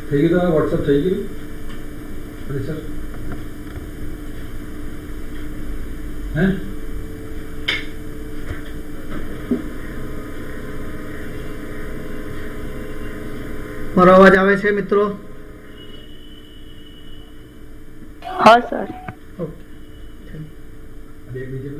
થઈ ગયું તમારે વોટ્સઅપ થઈ ગયું અરે સર હે મારો અવાજ આવે છે મિત્રો? हाँ सर। ઓકે બે બીજે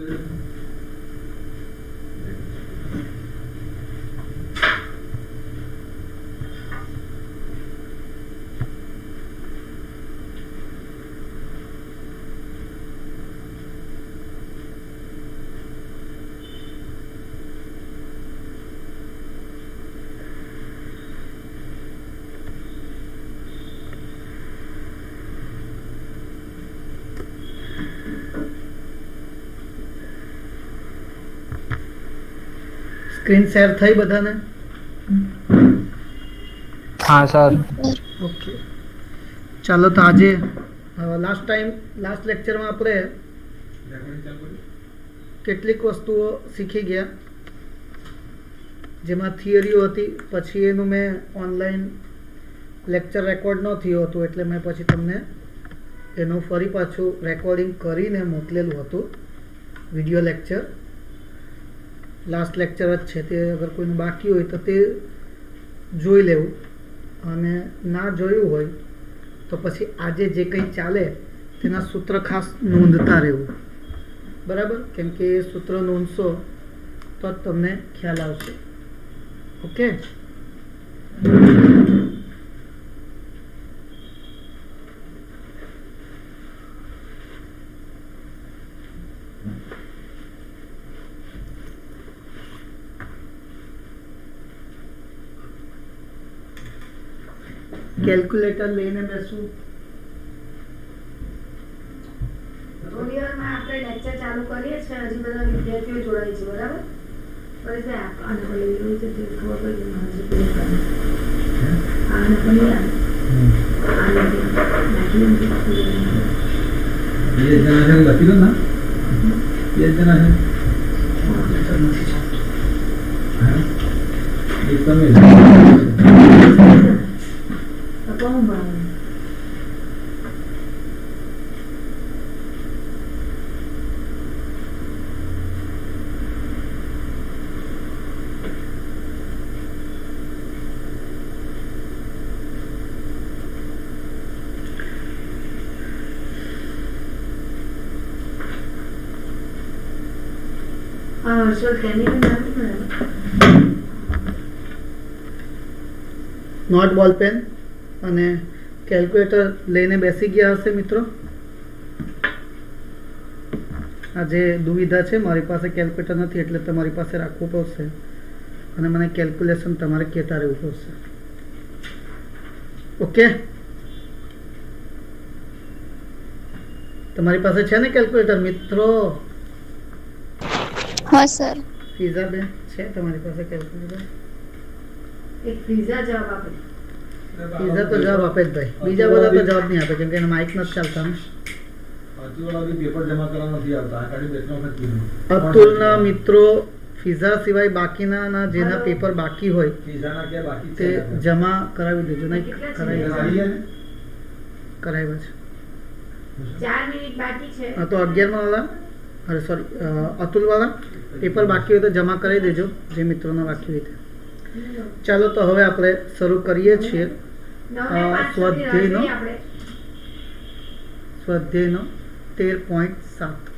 સ્ક્રીન શેર થઈ બધાને? हाँ सर। ઓકે ચાલો તો આજે લાસ્ટ લેક્ચરમાં આપણે કેટલીક વસ્તુઓ શીખી ગયા, જેમાં થિયરીઓ હતી. પછી એનું મેં ઓનલાઈન લેક્ચર રેકોર્ડ ન થયું હતું એટલે મેં પછી તમને એનું ફરી પાછું રેકોર્ડિંગ કરીને મોકલેલું હતું વિડીયો લેક્ચર. લાસ્ટ લેક્ચર જ છે તે, અગર કોઈનું બાકી હોય તો તે જોઈ લેવું, અને ના જોયું હોય તો પછી આજે જે કંઈ ચાલે તેના સૂત્ર ખાસ નોંધતા રહેવું, બરાબર? કેમ કે એ સૂત્ર નોંધશો તો જ તમને ખ્યાલ આવશે. ઓકે, કેલ્ક્યુલેટર લઈને બેસું. થોડી વારમાં આપણે લેક્ચર ચાલુ કરીએ છીએ. હજી બધા વિદ્યાર્થીઓ જોડાય છે, બરાબર? પછી આને ભલે એવું છે તે ખબર પડી કે હજી પેલું કરે આને ભલે આને નાખી બે જણા છે લખી દો ના. બે જણા છે એક તમે કોણ ભણાવે? હર્ષલ કેની નામ નોટ બોલ પેન અને કેલ્ક્યુલેટર લઈને બેસી ગયા હશે મિત્રો. આ જે દુવિધા છે, મારી પાસે કેલ્ક્યુલેટર નથી એટલે તમારી પાસે રાખવું પડશે, અને મને કેલ્ક્યુલેશન તમારે કહેતા રહેવું પડશે. ઓકે, તમારી પાસે છે ને કેલ્ક્યુલેટર મિત્રો? हाँ सर। ફિઝા બેન છે તમારી પાસે કેલ્ક્યુલેટર? એક પીઝા જવાબ આપે. ફિઝા તો જવાબ આપે જ ભાઈ, બીજા બધા તો જવાબ નહીં આપે કેમ કે એને માઇક નથી ચાલતા ને. અતુલવાળા પેપર જમા કરવા નથી આવતા. આ કાઢી બેસનો વખત કીધું. અતુલના મિત્રો ફિઝા સિવાય બાકીના જેના પેપર બાકી હોય પીઝાના ક્યાં બાકી તે છે? જમા કરાવી દેજો. નહીં આવી કરાવી ગયા ને? કરાવ્યા છે. 4 મિનિટ બાકી છે. હા તો 11 વાળા, અરે સોરી અતુલ વાળા પેપર બાકી હોય તો જમા કરાવી દેજો, જે મિત્રોના બાકી હોય તે. ચાલો તો હવે આપણે શરૂ કરીએ છીએ 9:05 સુધી સ્વાધ્યાયનો આપણે 13.7.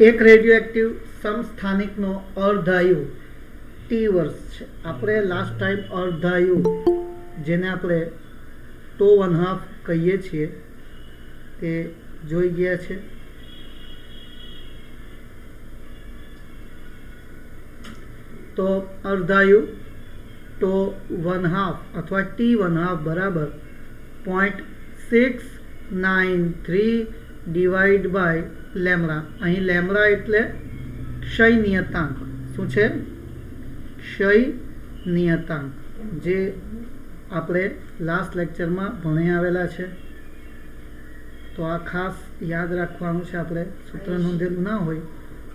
એક રેડિયોએક્ટિવ સમસ્થાનિકનો અર્ધાયુ T વર્ષ છે. આપણે લાસ્ટ ટાઈમ અર્ધાયુ, જેને આપણે 2.5 કહીએ છીએ, તે જોઈ ગયા છે. તો અર્ધાયુ તો 1/2 અથવા T1/2 બરાબર 0.693 ડિવાઈડ બાય લેમ્ડા. અહીં લેમ્ડા એટલે ક્ષય નિયતાંક. શું છે? ક્ષય નિયતાંક જે આપણે લાસ્ટ લેક્ચરમાં ભણી આવેલા છે. તો આ ખાસ યાદ રાખવાનું છે. આપણે સૂત્ર નોંધેલું ના હોય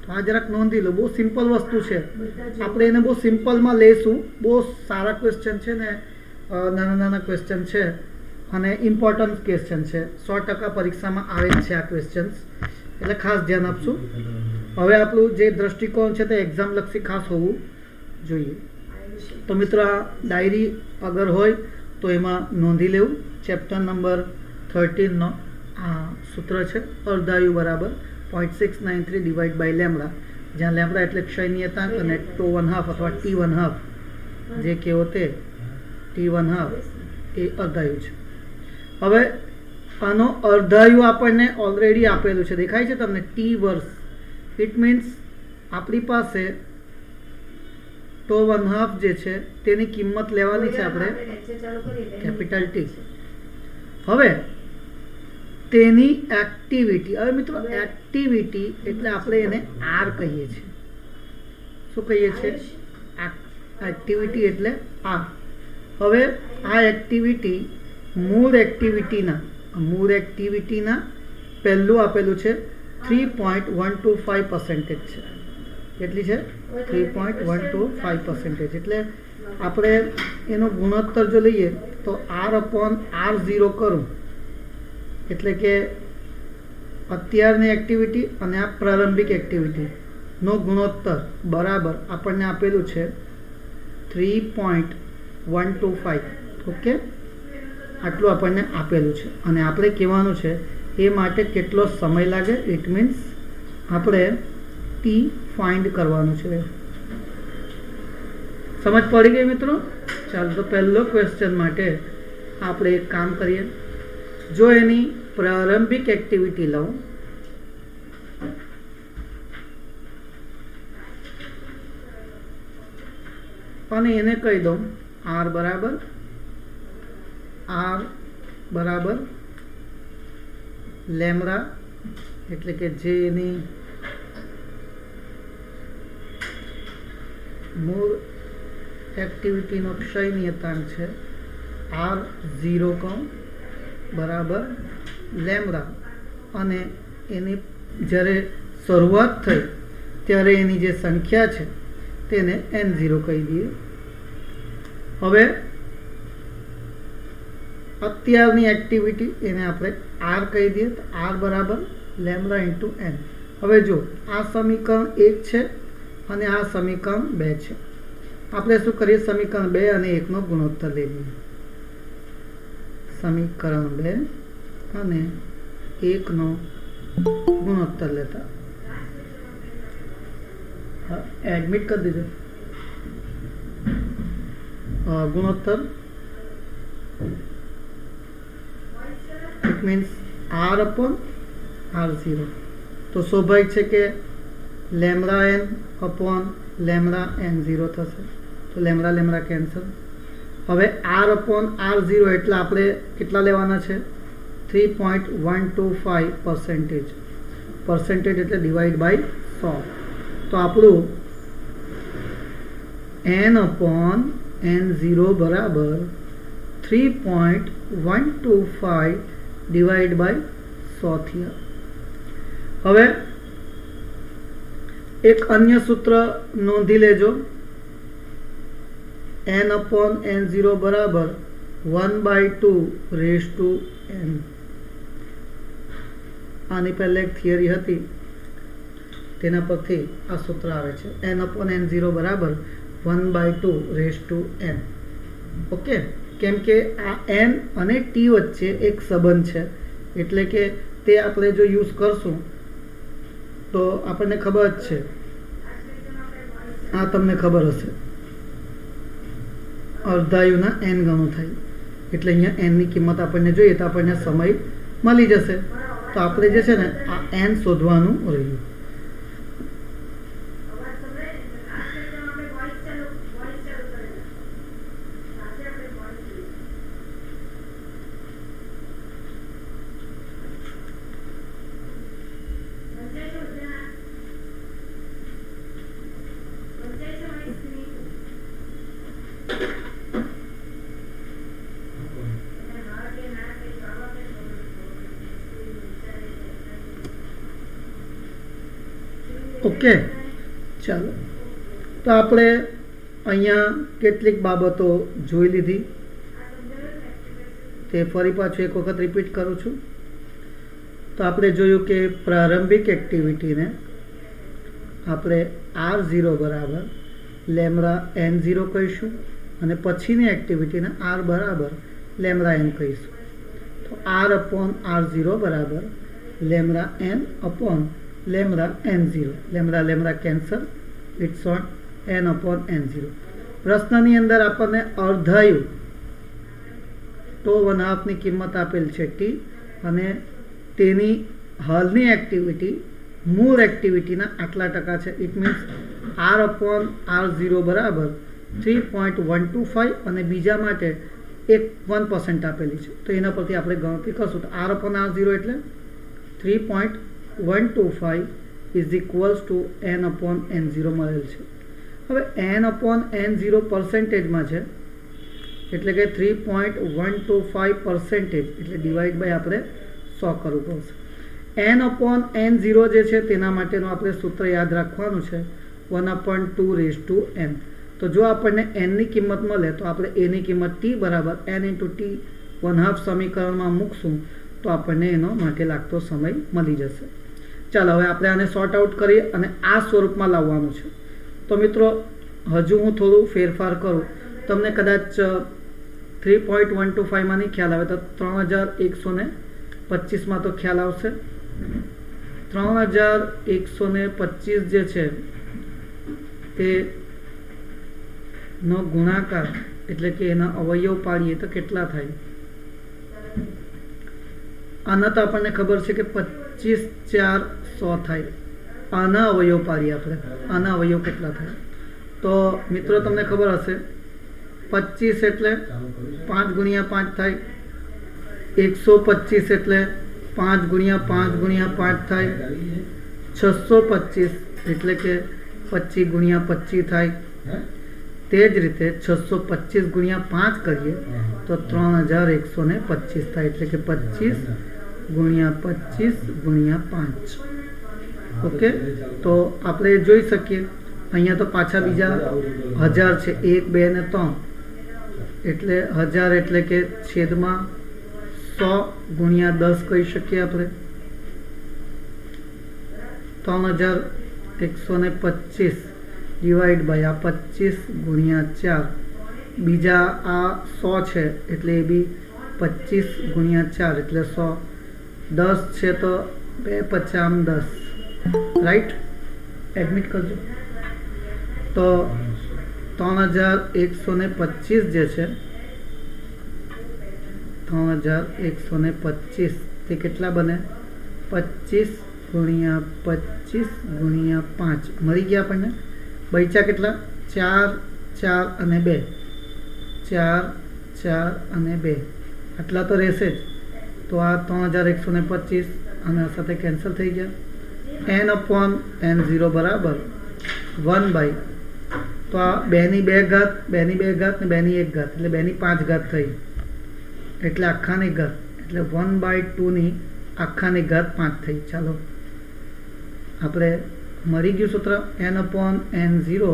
તો આ જરાક નોંધી લો. બહુ સિમ્પલ વસ્તુ છે. આપણે એને બહુ સિમ્પલમાં લઈશું. બહુ સારા ક્વેશ્ચન છે ને, નાના નાના ક્વેશ્ચન છે અને ઇમ્પોર્ટન્ટ ક્વેશ્ચન છે. 100% પરીક્ષામાં આવે જ છે આ ક્વેશ્ચન્સ, એટલે ખાસ ધ્યાન આપશું. હવે આપણું જે દ્રષ્ટિકોણ છે તે એક્ઝામ લક્ષી ખાસ હોવું જોઈએ. તો મિત્રો આ ડાયરી અગર હોય તો એમાં નોંધી લેવું. ચેપ્ટર નંબર 13નો આ સૂત્ર છે, અર્ધાયુ બરાબર 0.693 ડિવાઈડ બાય લેમ્બડા, જ્યાં લેમ્બડા એટલે ક્ષય નિયતાંક અને T1/2 અથવા T1/2 જે કહેવો તે T1/2 એ અર્ધાયુ છે. હવે આનો અર્ધાયુ આપણને ઓલરેડી આપેલું છે, દેખાય છે તમને, T વર્ષ. ઇટ મીન્સ આપણી પાસે T1/2 જે છે તેની કિંમત લેવાની છે આપણે કેપિટલ T. હવે તેની એક્ટિવિટી, હવે મિત્રો એક્ટિવિટી એટલે આપણે એને આર કહીએ છીએ. શું કહીએ છીએ? એક્ટિવિટી એટલે આર. હવે આ એક્ટિવિટી મૂળ એક્ટિવિટીના પહેલું આપેલું છે 3.125% છે. કેટલી છે? 3.125%. એટલે આપણે એનો ગુણોત્તર જો લઈએ તો R/R0 કરું એટલે કે અત્યારની એક્ટિવિટી અને આ પ્રારંભિક એક્ટિવિટીનો ગુણોત્તર બરાબર આપણને આપેલું છે 3.125. ઓકે, આટલું આપણને આપેલું છે અને આપણે કહેવાનું છે એ માટે કેટલો સમય લાગે. ઇટ મીન્સ આપણે ટી ફાઇન્ડ કરવાનું છે. સમજ પડી ગઈ મિત્રો? ચાલો, તો પહેલો ક્વેશ્ચન માટે આપણે એક કામ કરીએ. જો એની પ્રારંભિક એક્ટિવિટી લઉં અને એને કહી દઉં R બરાબર લેમ્બડા, એટલે કે જે એની મૂળ એક્ટિવિટીનો ક્ષય નિયતાંક છે R0 કહું બરાબર લેમ્બડા, અને એની જ્યારે શરૂઆત થઈ ત્યારે એની જે સંખ્યા છે તેને N0 કહી દઈએ. હવે અત્યારની એક્ટિવિટી એને આપણે R કહી દઈએ, તો R બરાબર લેમ્બડા ઇન્ટુ N. હવે જો આ સમીકરણ 1 છે અને આ સમીકરણ 2 છે. આપણે શું કરીએ? સમીકરણ 2 અને 1નો ગુણોત્તર લઈ લઈએ. સમીકરણ 2 અને 1નો ગુણોત્તર લેતા એડમિટ કરી દીધો. ગુણોત્તર ઇટ મીન્સ R/R0. તો સ્વાભાવિક છે કે lambda N upon lambda N0 થશે. તો લેમ્બડા કેન્સલ. હવે R/R0 એટલે આપણે કેટલા લેવાના છે? 3.125%. પર્સન્ટેજ એટલે ડિવાઈડ બાય 100. તો આપણું N/N0 બરાબર 3.125 ડિવાઈડ બાય 100 થયા. હવે એક અન્ય સૂત્ર નોંધી લેજો. N/N0 બરાબર 1/2 આની પહેલા એક થિયરી હતી, તેના પરથી આ સૂત્ર આવે છે. N/N0 બરાબર 1/2 ઓકે, કેમ કે આ N અને T વચ્ચે એક સંબંધ છે, એટલે કે તે આપણે જો યુઝ કરશું તો આપણને ખબર જ છે, આ તમને ખબર હશે, અર્ધાયુના N ગણું થાય. એટલે અહીંયા N ની કિંમત આપણને જોઈએ તો આપણને સમય મળી જશે. તો આપણે જે છે ને આ N શોધવાનું રહ્યું. ઓકે, ચાલો. તો આપણે અહીંયા કેટલીક બાબતો જોઈ લીધી, તે ફરી પાછું એક વખત રિપીટ કરું છું. તો આપણે જોયું કે પ્રારંભિક એક્ટિવિટીને આપણે R0 બરાબર લેમ્ડા N0 કહીશું અને પછીની એક્ટિવિટીને R બરાબર લેમ્ડા N કહીશું. તો R અપોન R0 બરાબર lambda N upon lambda N0. Lambda lambda cancel, it's on N upon N0. પ્રશ્નની અંદર આપણને અર્ધાયુ તો 1/2ની કિંમત આપેલ છે T અને તેની હાલની એક્ટિવિટી મૂળ એક્ટિવિટીના આટલા ટકા છે. It means R upon R0 બરાબર 3.125 અને બીજા માટે 1% આપેલી છે. તો એના પરથી આપણે ગણતરી કરશું. તો R અપોન R0 એટલે 3.125 is equals two N upon N0 મળેલ છે. હવે N અપોન N0 પર્સન્ટેજમાં છે એટલે કે 3.125% એટલે ડિવાઈડ બાય આપણે 100 કરવું પડશે. N અપોન N0 જે છે તેના માટેનું આપણે સૂત્ર યાદ રાખવાનું છે 1/2 n. તો જો આપણને Nની કિંમત મળે તો આપણે એની કિંમત T બરાબર N ઇન્ટુ T 1/2 સમીકરણમાં મૂકશું તો આપણને એનો માટે લાગતો સમય મળી જશે. ચાલો હવે આપણે આને સોર્ટ આઉટ કરીએ અને આ સ્વરૂપમાં લાવવાનું છે. તો મિત્રો હજુ હું થોડું ફેરફાર કરું. તમને કદાચ 3.125 માં નહીં ખ્યાલ આવે તો 3125માં તો ખ્યાલ આવશે. 3125 જે છે તે નો ગુણાકાર એટલે કે એના અવયવ પાડીએ તો કેટલા થાય? આના તો આપણને ખબર છે કે 25 4 100 થાય. આના અવયવ પાડીએ આપણે, આના અવયવ કેટલા થાય? તો મિત્રો તમને ખબર હશે 25 એટલે 5 ગુણ્યા 5 થાય, 125 એટલે 5 ગુણ્યા 5 ગુણ્યા 5 થાય, 625 એટલે કે 25 ગુણ્યા 25 થાય. તે જ રીતે 625 ગુણ્યા 5 કરીએ તો 3125 થાય એટલે કે 25 ગુણ્યા 25 ગુણ્યા 5. ઓકે, તો આપણે જોઈ શકીએ અહીંયા તો પાછા બીજા 1000 છે, 1 2 ને 3 એટલે 1000 એટલે કે છેદમાં 100 ગુણ્યા 10 કહી શકીએ આપણે. 3125 ડિવાઈડ બાય આ 25 ગુણ્યા 4, બીજા આ 100 છે એટલે એ બી 25 ગુણ્યા 4 એટલે 100, 10 છે તો 2 50 10, રાઈટ? એડમિટ કરજો. તો 3125 જે છે 3125 તે કેટલા બને? 25 ગુણ્યા 25 ગુણ્યા 5 મળી ગયા આપણને. બચ્યા કેટલા? 4 4 અને 2, 4 4 અને 2 આટલા તો રહેશે જ. તો આ 3125 આના સાથે કેન્સલ થઈ ગયા. N અપોન N0 બરાબર 1/, તો આ 2 ની 2 ઘાત, 2 ની 2 ઘાત ને 2 ની 1 ઘાત એટલે 2 ની 5 ઘાત થઈ એટલે આખાની ઘાત એટલે 1/2 ની આખાની ઘાત 5 થઈ. ચાલો આપણે મળી ગયું સૂત્ર N અપોન N0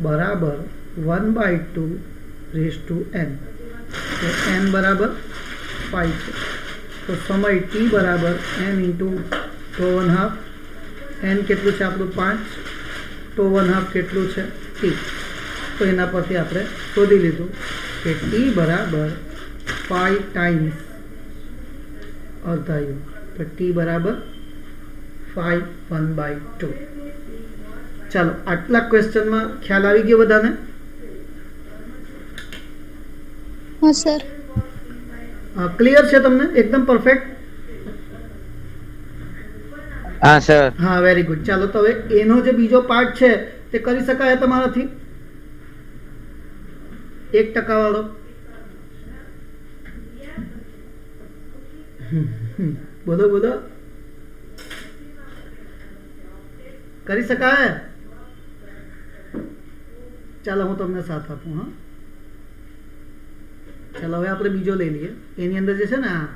બરાબર 1/2 n. તો n બરાબર 5 છે. તો સમય t બરાબર n ઇન્ટુ ટો 1/2. n કેટલું છે આપણું? 5. ટો 1/2 કેટલું છે? t. તો એના પરથી આપણે શોધી લીધું કે t બરાબર 5 ટાઈમ્સ અર્ધાયુ. તો t બરાબર 5 1/2. ચાલો આટલા ક્વેશ્ચનમાં ખ્યાલ આવી ગયો બધાને? હા સર. ક્લિયર છે તમને? એકદમ પરફેક્ટ? હા સર. હા, વેરી ગુડ. ચાલો તો હવે એનો જે બીજો પાર્ટ છે તે કરી શકાય તમારાથી? 1% વાળો બોલો બોલો, કરી શકાય? ચાલો હું તમને સાથ આપું. હા ચાલો હવે આપણે બીજો લઈ લઈએ. એની અંદર જે છે ને આ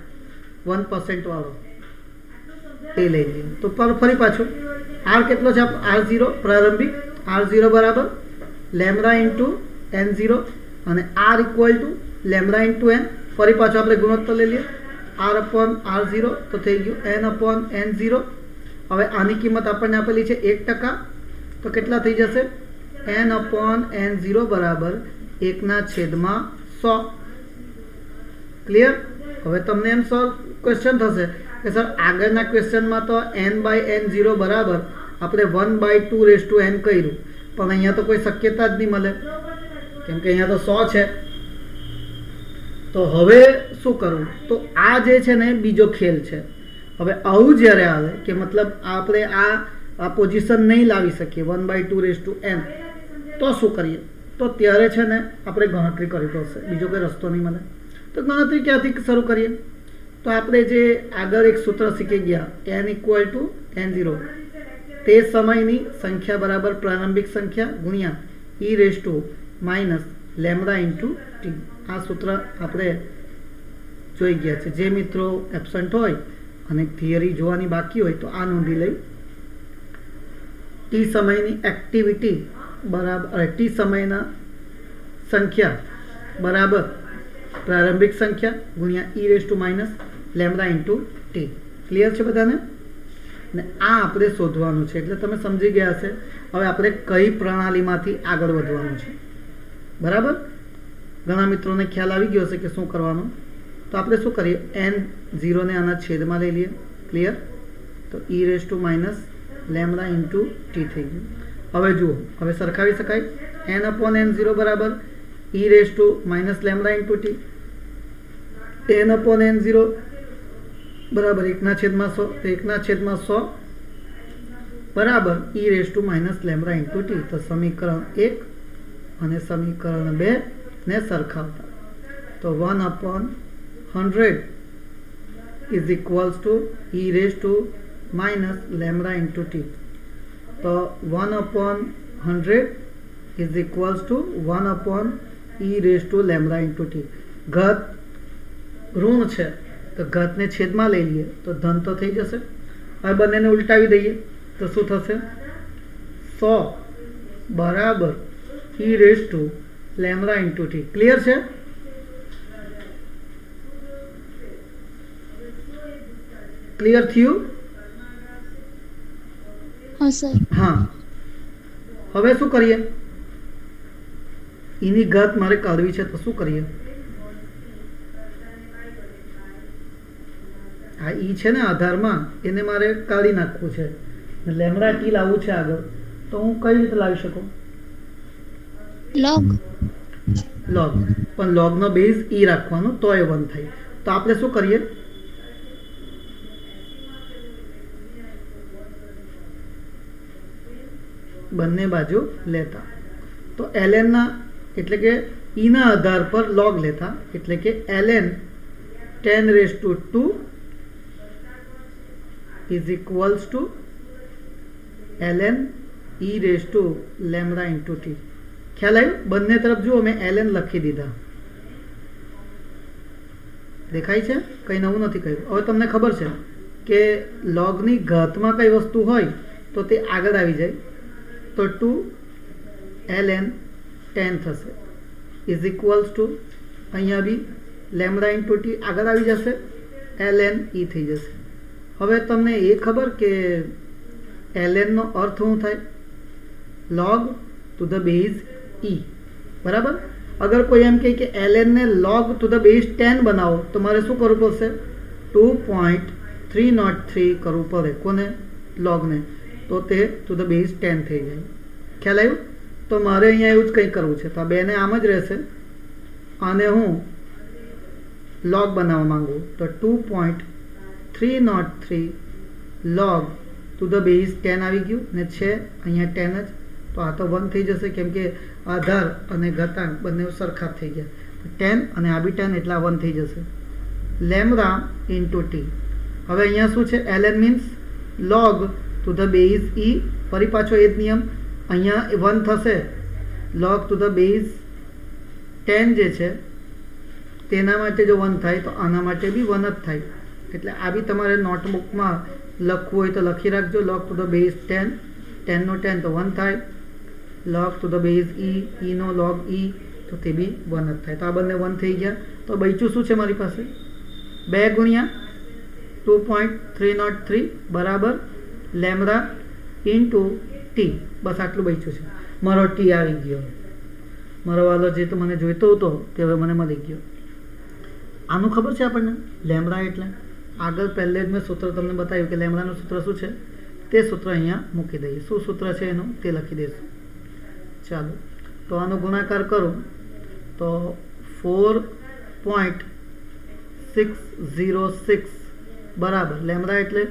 1% વાળો તે લઈ લઈએ. તો ફરી પાછું આર કેટલો છે R0 પ્રારંભિક R0 બરાબર લેમ્બડા ઇન્ટુ N0 અને R equal to lambda into N. ફરી પાછો આપણે ગુણોત્તર લઈ લઈએ R અપોન R0 તો થઈ ગયું N અપોન N0. હવે આની કિંમત આપણને આપેલી છે 1%, તો કેટલા થઈ જશે N અપોન N0 બરાબર 1/100. ક્લિયર? હવે તમને એમ ક્વેશ્ચન થશે કે સર આગળના ક્વેશ્ચનમાં તો N/N0 બરાબર આપણે 1/2n કર્યું, પણ અહીંયા તો કોઈ શક્યતા જ નહીં મળે કેમ કે અહીંયા તો 100 છે. તો હવે શું કરવું? તો આ જે છે ને બીજો ખેલ છે. હવે આવું જ્યારે આવે કે મતલબ આપણે આ પોઝિશન નહીં લાવી શકીએ 1/2n, તો શું કરીએ? તો ત્યારે છે ને આપણે ગણતરી કરવી પડશે, બીજો કોઈ રસ્તો નહીં મળે. તો ગણતરી ક્યાંથી શરૂ કરીએ? તો આપણે જે આગળ એક સૂત્ર શીખી ગયા n ઇક્વલ ટુ N0, તે સમયની સંખ્યા બરાબર પ્રારંભિક સંખ્યા ગુણ્યા e લેમ્બડા ઇન્ટુ t. આ સૂત્ર આપણે જોઈ ગયા છે. જે મિત્રો એબસન્ટ હોય અને થિયરી જોવાની બાકી હોય તો આ નોંધી લઈ. ટી સમયની એક્ટિવિટી બરાબર ટી સમયના સંખ્યા બરાબર પ્રારંભિક સંખ્યા ગુણ્યા લેમ્બડા ઇન્ટુ ટી. ક્લિયર છે બધાને? ને આ આપણે શોધવાનું છે, એટલે તમે સમજી ગયા હશે હવે આપણે કઈ પ્રણાલીમાંથી આગળ વધવાનું છે. બરાબર? ઘણા મિત્રોને ખ્યાલ આવી ગયો હશે કે શું કરવાનું. તો આપણે શું કરીએ, N0 ને આના છેદમાં લઈ લઈએ. ક્લિયર? તો લેમ્બડા ઇન્ટુ ટી થઈ ગયું. હવે જુઓ, હવે સરખાવી શકાય. N અપોન N0 બરાબર lambda into T. N upon N0 બરાબર 1/100, તો 1/100 બરાબર લેમ્બડા ઇન્ટુ ટી. તો સમીકરણ 1 અને સમીકરણ 2 ને સરખાવતા તો 1/100 is equals two lambda into T. તો 1/100 is equals two 1/e lambda into T. ઘાત ઋણ છે તો ઘાતને છેદમાં લઈ લઈએ તો ધન તો થઈ જશે. હવે બંનેને ઉલટાવી દઈએ તો શું થશે? 100 બરાબર લેમ્બડા ઇન્ટુ ટી. ક્લિયર છે? ક્લિયર થયું? હા સર. હા. હવે શું કરીએ? એની ઘાત મારે કાઢવી છે તો શું કરીએ? આ ઈ છે ને આધારમાં, એને મારે કાઢી નાખવું છે. લેમ્બડા ટી લાવવું છે આગળ, તો હું કઈ રીતે લાવી શકું? લોગ. પણ લોગનો બેઝ ઈ રાખવાનો તો એ 1 થાય. તો આપણે શું કરીએ? બંને બાજુ લેતા તો ln ના એટલે કે e ના આધાર પર log લેતા, એટલે કે ln 10⁻² is equals to ln e lambda into T. ખ્યાલ આવ્યો? બંને તરફ જુઓ, મેં ln લખી દીધા. દેખાય છે? કંઈ નવું નથી કહ્યું. હવે તમને ખબર છે કે લોગની ઘાતમાં કઈ વસ્તુ હોય તો તે આગળ આવી જાય, તો 2ln 10 થશે ઇઝ ઇક્વલ્સ ટુ અહીંયા બી લેમ્બડા ઇન્ટુ ટી આગળ આવી જશે, ln e થઈ જશે. હવે તમને એ ખબર કે ln નો અર્થ શું થાય? log to the base e. બરાબર? અગર કોઈ એમ કહે કે ln ને log ટુ ધ બેઝ 10 બનાવો તો મારે શું કરવું પડશે? 2.303 કરવું પડે. કોને? લોગને. તો તે ટુ ધ બેઝ 10 થઈ જાય. ખ્યાલ આવ્યું? તો મારે અહીંયા એવું જ કંઈ કરવું છે. તો આ બેને આમ જ રહેશે. આને હું લોગ બનાવવા માંગુ તો 2.303 લોગ ટુ ધ બેઝ 10 આવી ગયું ને છે અહીંયા 10 જ. તો આ તો 1 થઈ જશે કેમ કે આધાર અને ઘાતાંક બંને સરખા થઈ ગયા. 10 અને આ બી 10 એટલે 1 થઈ જશે. Lambda into T. હવે અહીંયા શું છે? ln means log to the base e. ફરી પાછો એ જ નિયમ, અહીંયા 1 થશે. લોગ ટુ ધ બેઝ 10 જે છે તેના માટે જો 1 થાય તો આના માટે બી 1 જ થાય. એટલે આ બી તમારે નોટબુકમાં લખવું હોય તો લખી રાખજો. log to the base 10, 10 નો 10 તો 1 થાય. log to the base e no log e તો તે બી 1 જ થાય. તો આ બંને 1 થઈ ગયા. તો બચ્યું શું છે મારી પાસે? 2 ગુણ્યા 2.303 બરાબર લેમ્ડા ઇન્ટુ ટી. બસ આટલું બચ્યું છે. મારો ટી આવી ગયો. મારો વાલો જે તો મને જોઈતો હતો તે હવે મને મળી ગયો. આનું ખબર છે આપણને લેમ્ડા એટલે? આગળ પહેલે જ મેં સૂત્ર તમને બતાવ્યું કે લેમ્ડાનું સૂત્ર શું છે. તે સૂત્ર અહીંયા મૂકી દઈએ. શું સૂત્ર છે એનું તે લખી દઈશું. ચાલો, તો આનો ગુણાકાર કરું તો 4.606 બરાબર લેમ્ડા એટલે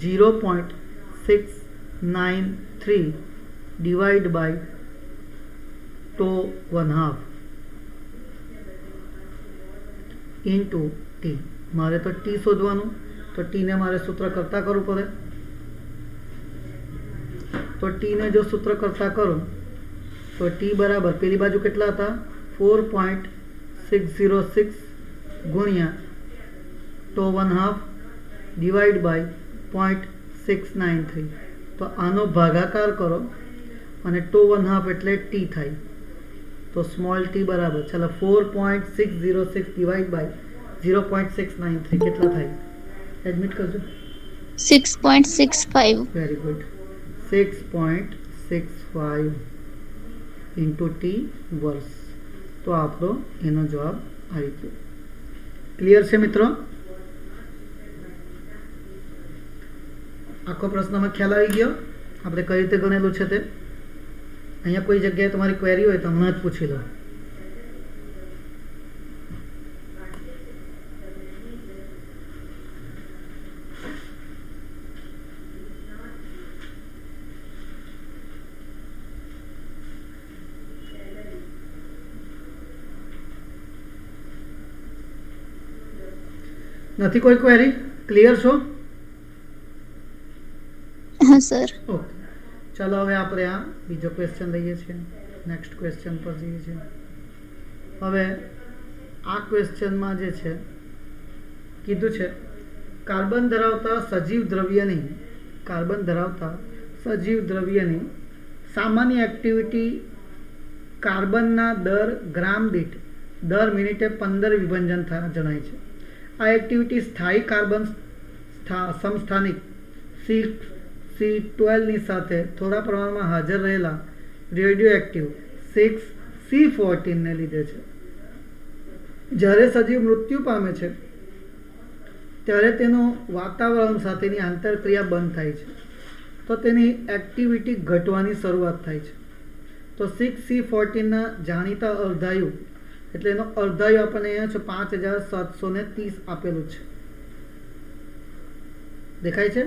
0.693 divide by T 1/2 into T. મારે તો ટી શોધવાનું, તો ટીને મારે સૂત્ર કરતાં કરવું પડે. તો ટીને જો સૂત્ર કરતાં કરું તો ટી બરાબર પેલી બાજુ કેટલા હતા? 4.606 ગુણ્યા ટો 1/2 ડિવાઈડ બાય 0.693. તો આનો ભાગાકાર કરો અને ટો 1/2 એટલે ટી થાય. તો સ્મોલ ટી બરાબર ચાલો 4.606 ડિવાઈડ બાય 0.693 કેટલા થાય? એડમિટ કરજો. 6.65. Very good. 6.65 ઇન્ટુ ટી વર્ષ. તો આપણો એનો જવાબ આવી ગયો. ક્લિયર છે મિત્રો? આખો પ્રશ્નમાં ખ્યાલ આવી ગયો આપણે કઈ રીતે ગણેલું છે તે? અહીંયા કોઈ જગ્યાએ તમારી ક્વેરી હોય તો હમણાં જ પૂછી લો. નથી કોઈ ક્વેરી? ક્લિયર છો? हाँ सर. ઓકે, ચાલો હવે આપણે આ બીજો ક્વેશ્ચન લઈએ છીએ. નેક્સ્ટ ક્વેશ્ચન પર જઈએ છીએ. હવે આ ક્વેશ્ચનમાં જે છે કીધું છે કાર્બન ધરાવતા સજીવ દ્રવ્યની સામાન્ય એક્ટિવિટી કાર્બનના દર ગ્રામ દીઠ દર મિનિટે 15 વિભંજન જણાય છે. આ એક્ટિવિટી સ્થાયી કાર્બન સમસ્થાનિક C12ની સાથે થોડા પ્રમાણમાં હાજર રહેલા રેડિયો એક્ટિવ 6C14ને લીધે છે. જ્યારે સજીવ મૃત્યુ પામે છે ત્યારે તેનો વાતાવરણ સાથેની આંતરક્રિયા બંધ થાય છે, તો તેની એક્ટિવિટી ઘટવાની શરૂઆત થાય છે. તો 6C14ના જાણીતા અર્ધાયુ એટલે એનો અર્ધાયુ આપણને અહીંયા છે 5730 આપેલું છે, દેખાય છે.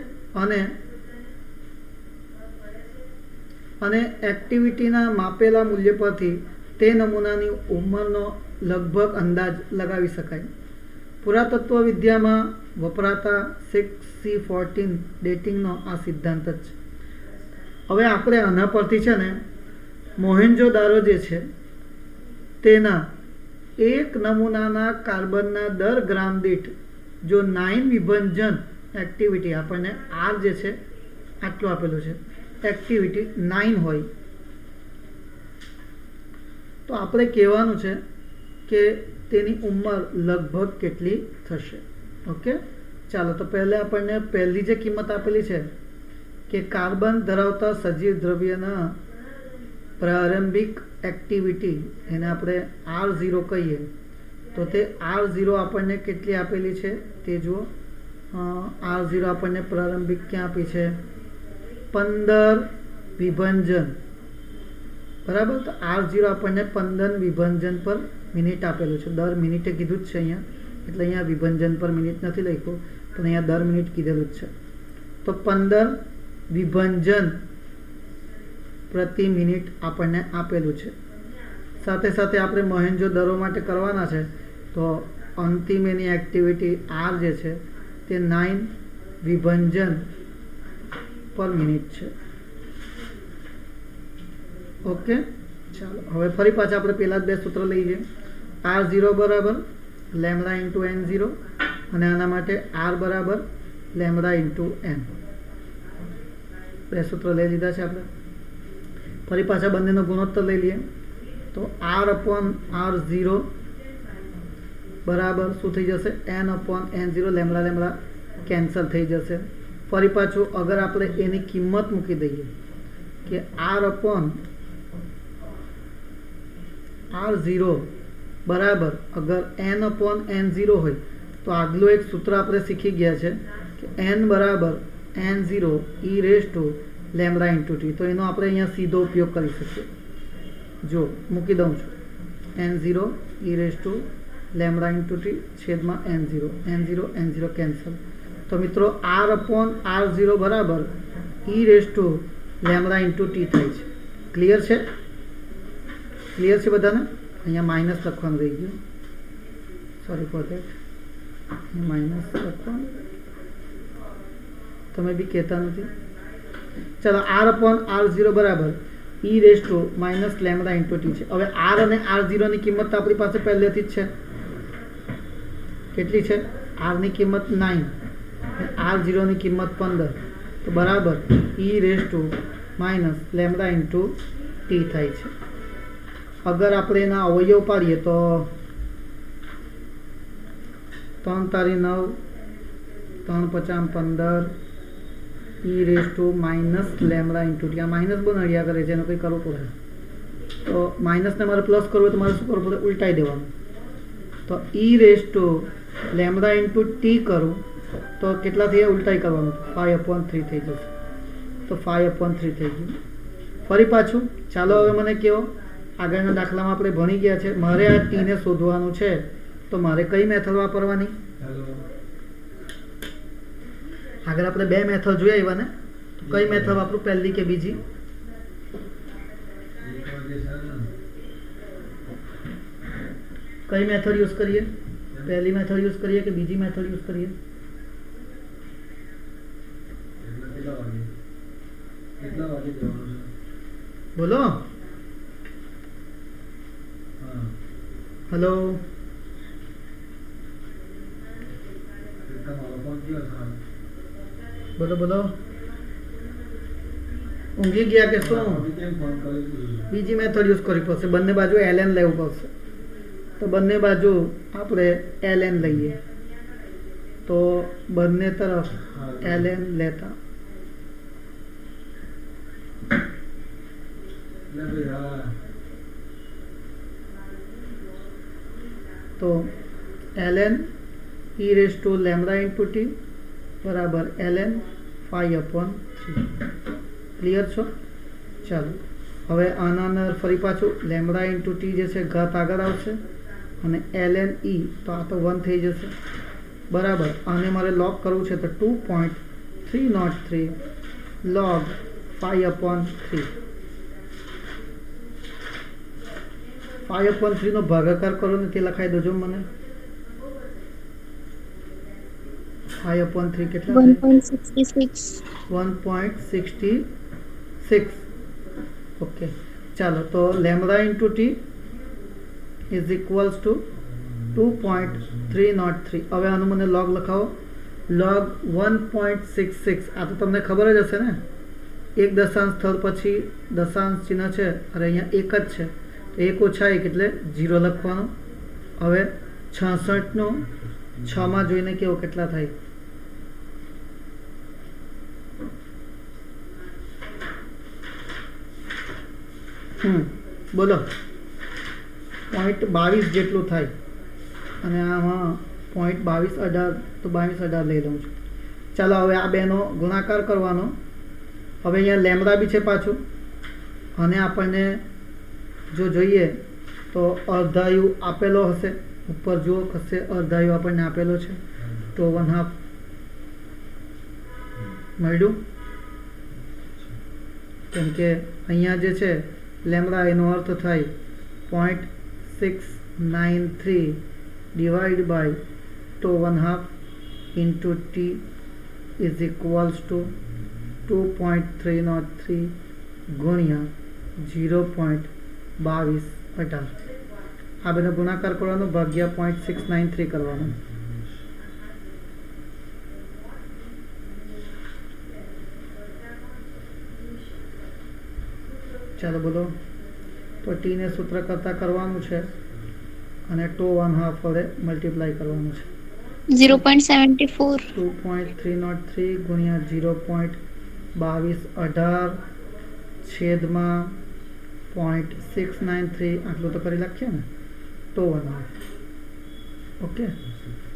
અને એક્ટિવિટીના માપેલા મૂલ્ય પરથી તે નમૂનાની ઉંમરનો લગભગ અંદાજ લગાવી શકાય. પુરાતત્વ વિદ્યામાં વપરાતા 6C14 ડેટિંગનો આ સિદ્ધાંત જ છે. હવે આપણે આના પરથી છે ને મોહેન્જો-દારો જે છે તેના એક નમૂનાના કાર્બનના દર ગ્રામ દીઠ જો 9 વિભંજન એક્ટિવિટી આપણને આર જે છે આટલું આપેલું છે, એક્ટિવિટી 9 હોય તો આપણે કહેવાનું છે કે તેની ઉંમર લગભગ કેટલી થશે. ઓકે, ચાલો તો પહેલે આપણને પહેલી જે કિંમત આપેલી છે કે કાર્બન ધરાવતા સજીવ દ્રવ્યના પ્રારંભિક એક્ટિવિટી એને આપણે R0 કહીએ તો તે R0 આપણને કેટલી આપેલી છે તે જુઓ. R0 આપણને પ્રારંભિક ક્યાં આપી છે? 15 વિભંજન, બરાબર. તો R0 આપણને 15 વિભંજન પર મિનિટ આપેલું છે. દર મિનિટે કીધું જ છે અહીંયા, એટલે અહીંયા વિભંજન પર મિનિટ નથી લખ્યું, પણ અહીંયા દર મિનિટ કીધેલું જ છે. તો 15 વિભંજન પ્રતિ મિનિટ આપણને આપેલું છે. સાથે સાથે આપણે મોહેન્જો-દરો માટે કરવાના છે તો અંતિમ એની એક્ટિવિટી R જે છે તે 9 વિભંજન પર મિનિટ છે. ઓકે, ચાલો હવે ફરી પાછા આપણે પહેલા જ બે સૂત્ર લઈએ. R0 બરાબર લેમ્ડા ઇન્ટુ N0 અને આના માટે R બરાબર લેમડા ઇન્ટુ એન. બે સૂત્રો લઈ લીધા છે આપણે. ફરી પાછા બંનેનો ગુણોત્તર લઈ લઈએ તો આર અપોન આર ઝીરો બરાબર શું થઈ જશે? N upon N zero. Lambda lambda cancel થઈ જશે. ફરી પાછું અગર આપણે એની કિંમત મૂકી દઈએ કે આર અપોન આર ઝીરો બરાબર અગર એન અપોન એન ઝીરો હોય તો આગલું એક સૂત્ર આપણે શીખી ગયા છે કે એન બરાબર N zero e raise to lambda into T. તો એનો આપણે અહીંયા સીધો ઉપયોગ કરી શકીએ. જો મૂકી દઉં છું N zero e raise to lambda into t છેદમાં એન ઝીરો કેન્સલ. તો મિત્રો આર અપોન આર ઝીરો બરાબર e raise to lambda into t થાય છે. ક્લિયર છે? ક્લિયર છે બધાને? અહીંયા માઇનસ લખવાનું રહી ગયું, સોરી ફોર દેટ. માઇનસ લખવાનું તમે બી કહેતા નથી. ચાલો આર અપોન આર ઝીરો બરાબર e raise two minus lambda into T છે. હવે આર અને આર ઝીરોની કિંમત તો આપણી પાસે પહેલેથી જ છે. કેટલી છે? આરની કિંમત 9, આર ઝીરોની કિંમત 15. તો બરાબર e raise two minus lambda into t થાય છે. અગર આપણે એના અવયવ પાડીએ તો 3 તારી 9, 3 પચામ 15 ઈ raise two minus lambda into T. આ માઇનસ બહુ નડિયા કરે છે, એનું કંઈ કરવું પડે. તો માઇનસને મારે પ્લસ કરવું હોય તો મારે શું કરવું પડે? ઉલટાઈ દેવાનું. તો ઈ raise to lambda into T કરું તો કેટલા થઈ? ઉલટાઈ કરવાનું, 5/3 થઈ જશે. તો 5/3 થઈ ગયું. ફરી પાછું ચાલો હવે મને કહો, આગળના દાખલામાં આપણે ભણી ગયા છે, મારે આ ટીને શોધવાનું છે તો મારે કઈ મેથડ વાપરવાની? આગળ આપણે બે મેથડ જોઈ આવ્યા ને, તો કઈ મેથડ વાપરું, પહેલી કે બીજી? કઈ મેથડ યુઝ કરીએ? પહેલી મેથડ યુઝ કરીએ કે બીજી મેથડ યુઝ કરીએ? બોલો. હેલો, બોલો બોલો. ઊંઘી ગયા કે શું? બીજી મેથડ યુઝ કરવી પડશે. બંને બાજુ ln લેવું પડશે. તો બંને બાજુ આપણે ln લઈએ તો બંને તરફ ln લેતા તો ln E raise to lambda into T બરાબર ln 5/3. ક્લિયર છો? ચાલો હવે આના અંદર ફરી પાછું લેમડા ઇન્ટુ ટી જે છે ઘાત આગળ આવશે અને ln ઈ તો આ તો 1 થઈ જશે બરાબર. આને મારે લોગ કરવું છે તો 2.303 log 5/3. 5/3 નો ભાગાકાર કરો ને તે લખાઈ દોજો મને. 5/3 કેટલા? 1.66. 1.66. ઓકે ચાલો, તો lambda into t is equals to 2.303. હવે આનું મને લોગ લખાવો. લોગ 1.66. આ તો તમને ખબર જ હશે ને, એક દશાંશ સ્થળ પછી દશાંશ ચિહ્ન છે, અરે અહીંયા એક જ છે તો 1 ઓછા 1 એટલે 0 લખવાનું. હવે 66 નો 6 માં જોઈને કેવો કેટલા થાય? બોલો. 0.22 જેટલું થાય અને આમાં 0.2218 તો 2218 લઈ લઉં છું. ચાલો હવે આ બેનો ગુણાકાર કરવાનો. હવે અહીંયા લેમડા બી છે પાછું અને આપણને જો જોઈએ તો અર્ધાયુ આપેલો હશે, ઉપર જુઓ ખસે અર્ધાયુ આપણને આપેલો છે તો 1/2 મળ્યું. કેમ કે અહીંયા જે છે લેમડા એનો અર્થ થાય 0.693 divide by 1/2 into t is equals to 2.303 ગુણ્યા 0.2218. આ બેનો ગુણાકાર કરવાનો ભાગ્યા 0.693 કરવાનો. ચાલો બોલો. તો ટીને સૂત્ર કરતાં કરવાનું છે અને 2.5 વડે મલ્ટીપ્લાય કરવાનું છે. 0.74. 2.303 ગુણ્યા 0.2218 છેદમાં 0.693 આટલું તો કરી નાખીએ ને. 2.5. ઓકે,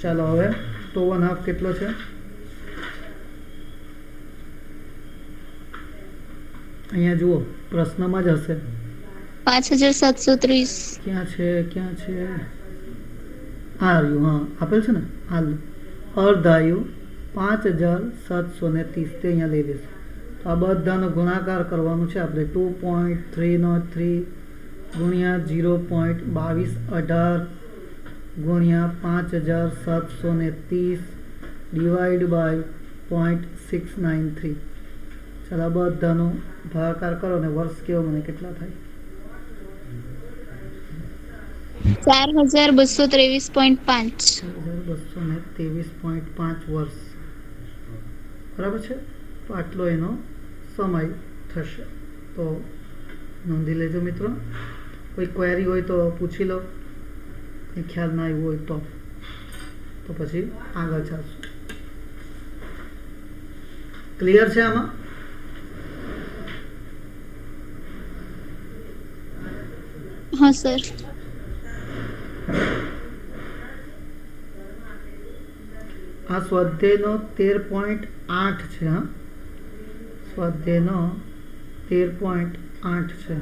ચાલો હવે 2.5 કેટલો છે? અહીંયા જુઓ, પ્રશ્નમાં જ હશે. 5730. ક્યાં છે? આ રહ્યું, હા આપેલ છે ને. હાલ અર્ધાયું 5730 તે અહીંયા લઈ લઈશું. તો આ બધાનો ગુણાકાર કરવાનું છે આપણે. 2.303 ગુણ્યા 0.2218 ગુણ્યા 5730 ડિવાઈડ બાય 0.693. ચાલો આ બધાનો ભાગાકાર કરો ને વર્ષ કેવો મને કેટલા થાય? 4223.5. 4223.5 વર્ષ. બરાબર છે. તો આટલો એનો સમય થશે. તો નોંધી લેજો મિત્રો. કોઈ ક્વેરી હોય તો પૂછી લો, કંઈ ખ્યાલ ના આવ્યો હોય તો પછી આગળ ચાલશું. ક્લિયર છે આમાં? हाँ सर. આ સ્વાધ્યાયનો 13.8 છે. હા, સ્વાધ્યાયનો 13.8 છે.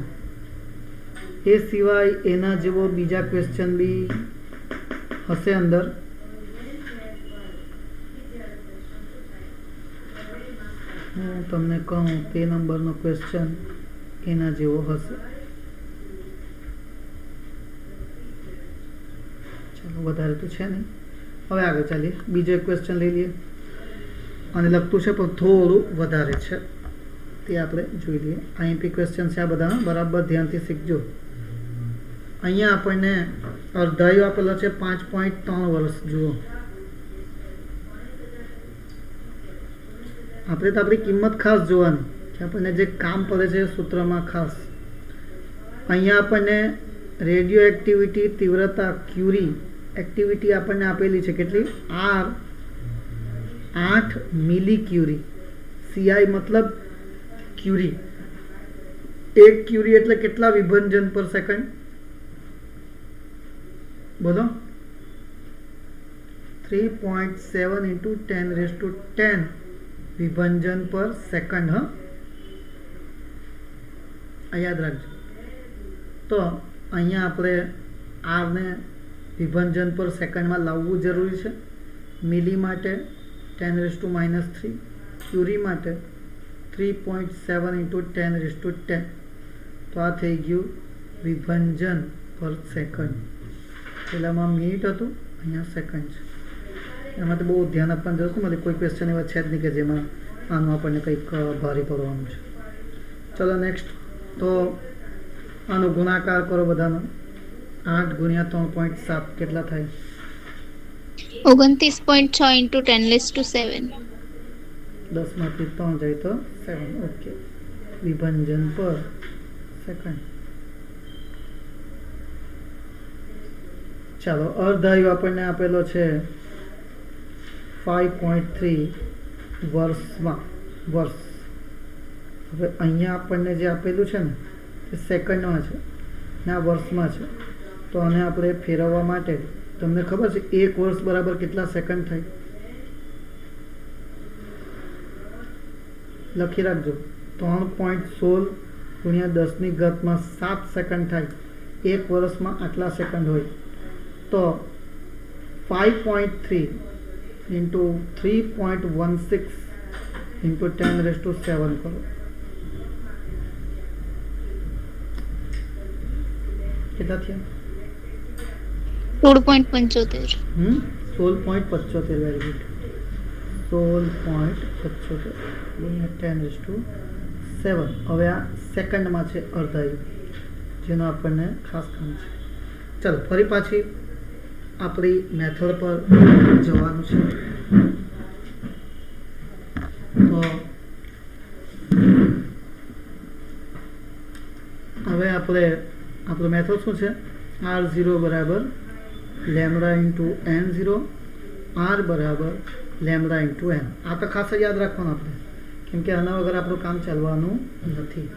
એ સિવાય એના જેવો બીજા ક્વેશ્ચન બી હશે અંદર. હું તમને કહું તે નંબરનો ક્વેશ્ચન એના જેવો હશે. ચાલો, વધારે તો છે નહીં. હવે આગળ ચાલીએ. બીજો એક ક્વેશ્ચન લઈ લઈએ. અને લખતું છે પણ થોડું વધારે છે, તે આપણે જોઈ લઈએ. આઈએમપી ક્વેશ્ચન છે આ બધા, બરાબર ધ્યાનથી શીખજો. અહીંયા આપણને અર્ધાયુ આપેલો છે 5.3 વર્ષ. જુઓ, આપણે તો આપણી કિંમત ખાસ જોવાની કે આપણને જે કામ પડે છે સૂત્રમાં ખાસ. અહીંયા આપણને રેડિયો એક્ટિવિટી તીવ્રતા ક્યુરી એક્ટિવિટી આપણને આપેલી છે. કેટલી? R 8 મિલી ક્યુરી. CI મતલબ ક્યુરી. 1 ક્યુરી એટલે કેટલા વિભંજન પર સેકન્ડ? બોલો. 3.7 × 10⁻10 વિભંજન પર સેકન્ડ. હા, યાદ રાખજો. તો અહીંયા આપણે આરને વિભંજન પર સેકન્ડમાં લાવવું જરૂરી છે. મિલી માટે 10⁻−3, ક્યુરી માટે 3.7 × 10⁻10. તો આ થઈ ગયું વિભંજન પર સેકન્ડ. પહેલાંમાં મિનિટ હતું, અહીંયા સેકન્ડ છે. એના માટે બહુ ધ્યાન આપવાની જરૂર છે. મને કોઈ ક્વેશ્ચન એવા છે જ નહીં કે જેમાં આનું આપણને કંઈક ભારે પડવાનું છે. ચલો નેક્સ્ટ. તો આનો ગુણાકાર કરો બધાનો. 8 ગુણ્યા 3.7 કેટલા થાય? 29.6 × 10⁻7. 10માંથી 3 જાય તો 7. ઓકે, વિભંજન પર સેકન્ડ. ચાલો, અર્ધાયુ આપણને આપેલો છે 5.3 વર્ષમાં. વર્ષ. હવે અહીંયા આપણને જે આપેલું છે ને એ સેકન્ડમાં છે ને આ વર્ષમાં છે. તો આને આપણે ફેરવવા માટે તમને ખબર છે 1 વર્ષ બરાબર કેટલા સેકન્ડ થાય? લખી રાખજો. 3.16 ગુણ્યા 10⁻7 સેકન્ડ થાય. 1 વર્ષમાં આટલા સેકન્ડ હોય. તો 5.3 × 3.16 × 10⁻7 કરો. કેટલા થયા? 16.75. 16.75. Very good. 16.75 ગુણ્યા 10⁻7. હવે આ સેકન્ડમાં છે અર્ધાયુ, જેનો આપણને ખાસ કામ છે. ચાલો, ફરી પાછી આપણી મેથડ પર જવાનું છે. તો હવે આપણે આપણો મેથડ શું છે? R0 બરાબર લેમડા ઇન્ટુ N0, R બરાબર લેમડા ઇન્ટુ N. આ તો ખાસ જ યાદ રાખવાનું આપણે, કેમ કે આના વગર આપણું કામ ચાલવાનું નથી.